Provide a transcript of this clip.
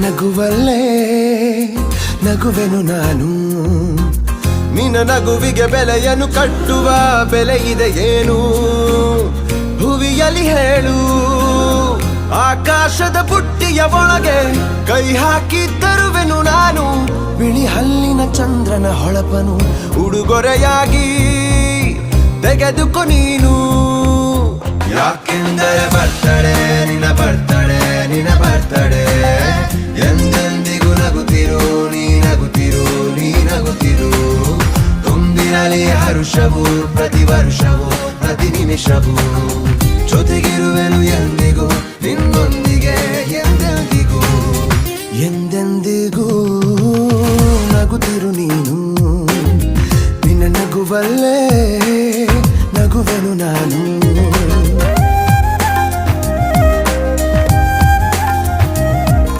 ನಗುವಲ್ಲೇ ನಗುವೆನು ನಾನು. ನಿನ್ನ ನಗುವಿಗೆ ಬೆಲೆಯನ್ನು ಕಟ್ಟುವ ಬೆಲೆ ಇದೆ ಏನು? ಭುವಿಯಲ್ಲಿ ಹೇಳು, ಆಕಾಶದ ಬುಟ್ಟಿಯ ಒಳಗೆ ಕೈ ಹಾಕಿ ತರುವೆನು ನಾನು. ಬಿಳಿ ಹಲ್ಲಿನ ಚಂದ್ರನ ಹೊಳಪನು ಉಡುಗೊರೆಯಾಗಿ ತೆಗೆದುಕೊ ನೀನು. ಯಾಕೆಂದರೆ ಬರ್ತಡೆ ನಿನ್ನ ಬರ್ತಡೆ ನಿನ್ನ ಬರ್ತಡೆ. ಎಂದೆಂದಿಗೂ ನಗುತ್ತಿರು ನೀ ನಗುತ್ತಿರು ನೀ ನಗುತ್ತಿರು. ತುಂಬಿರಲಿ ಹರುಷವು ಪ್ರತಿ ವರ್ಷವೂ ಪ್ರತಿ ನಿಮಿಷವೂ. ಜೊತೆಗಿರುವೆನು ಎಂದಿಗೂ ನಿನ್ನೊಂದಿಗೆ ಎಂದೆಂದಿಗೂ ಎಂದೆಂದಿಗೂ.